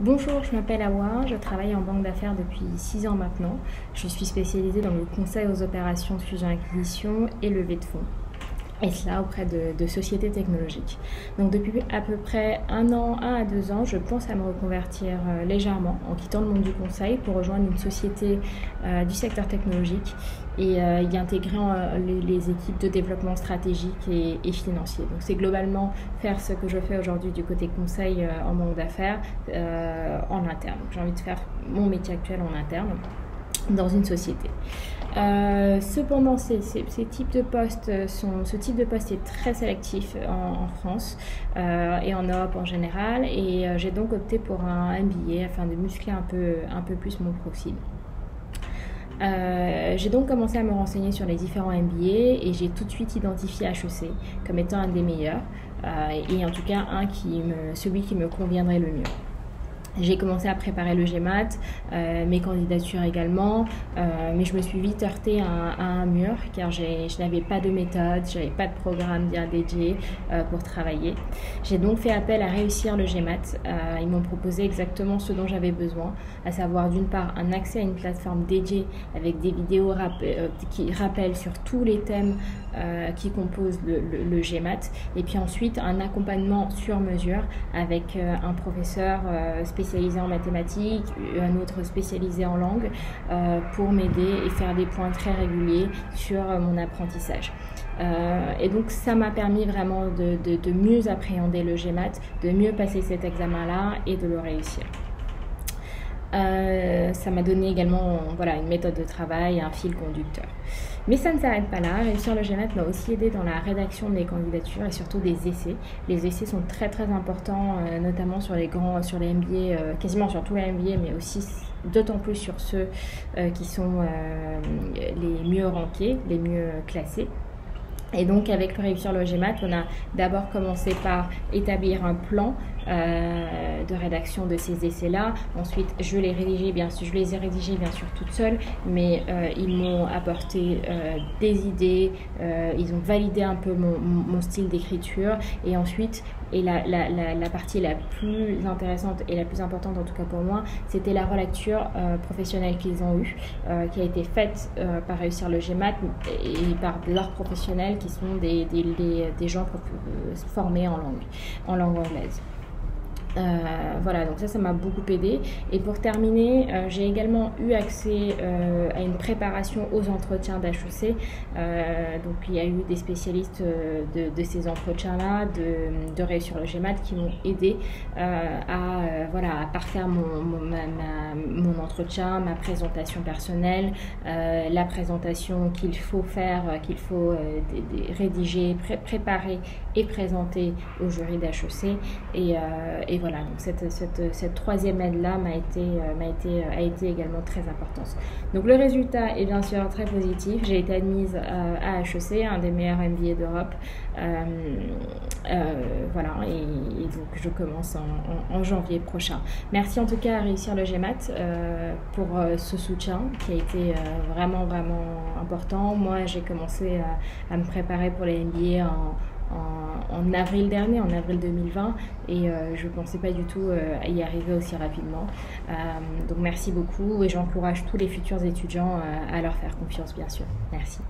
Bonjour, je m'appelle Awa, je travaille en banque d'affaires depuis 6 ans maintenant. Je suis spécialisée dans le conseil aux opérations de fusion-acquisition et levée de fonds. Et cela auprès de sociétés technologiques. Donc depuis à peu près 1 à 2 ans, je pense à me reconvertir légèrement en quittant le monde du conseil pour rejoindre une société du secteur technologique et y intégrer les équipes de développement stratégique et financier. Donc c'est globalement faire ce que je fais aujourd'hui du côté conseil en banque d'affaires en interne. Donc j'ai envie de faire mon métier actuel en interne dans une société. Cependant, ce type de poste est très sélectif en France et en Europe en général, et j'ai donc opté pour un MBA afin de muscler un peu plus mon profil. J'ai donc commencé à me renseigner sur les différents MBA et j'ai tout de suite identifié HEC comme étant un des meilleurs et en tout cas celui qui me conviendrait le mieux. J'ai commencé à préparer le GMAT, mes candidatures également, mais je me suis vite heurtée à un mur car je n'avais pas de méthode, je n'avais pas de programme bien dédié pour travailler. J'ai donc fait appel à Réussir le GMAT. Ils m'ont proposé exactement ce dont j'avais besoin, à savoir d'une part un accès à une plateforme dédiée avec des vidéos qui rappellent sur tous les thèmes qui composent le GMAT, et puis ensuite un accompagnement sur mesure avec un professeur spécialisé en mathématiques, un autre spécialisé en langue pour m'aider et faire des points très réguliers sur mon apprentissage. Et donc ça m'a permis vraiment de mieux appréhender le GMAT, de mieux passer cet examen-là et de le réussir. Ça m'a donné également une méthode de travail, un fil conducteur. Mais ça ne s'arrête pas là. Réussir le GMAT m'a aussi aidé dans la rédaction des candidatures et surtout des essais. Les essais sont très très importants, notamment sur les MBA, quasiment sur tous les MBA, mais aussi d'autant plus sur ceux qui sont les mieux rankés, les mieux classés. Et donc avec le Réussir le GMAT, on a d'abord commencé par établir un plan de rédaction de ces essais-là. Ensuite, je les ai rédigés bien sûr toute seule, mais ils m'ont apporté des idées, ils ont validé un peu mon style d'écriture, et ensuite, la partie la plus intéressante et la plus importante en tout cas pour moi, c'était la relecture professionnelle qu'ils ont eue, qui a été faite par Réussir le GMAT et par leurs professionnels qui sont des gens formés en langue anglaise. Voilà, donc ça m'a beaucoup aidé. Et pour terminer, j'ai également eu accès à une préparation aux entretiens d'HEC. Donc il y a eu des spécialistes de ces entretiens-là, de Réussir le GMAT, qui m'ont aidé à parfaire mon entretien, ma présentation personnelle, la présentation qu'il faut faire, rédiger, préparer et présenter au jury d'HEC. Et voilà, donc cette troisième aide-là a été également très importante. Donc le résultat est bien sûr très positif. J'ai été admise à HEC, un des meilleurs MBA d'Europe. Et donc je commence en janvier prochain. Merci en tout cas à Réussir le GMAT pour ce soutien qui a été vraiment important. Moi, j'ai commencé à me préparer pour les MBA en avril dernier, en avril 2020, et je ne pensais pas du tout y arriver aussi rapidement. Donc merci beaucoup, et j'encourage tous les futurs étudiants à leur faire confiance, bien sûr. Merci.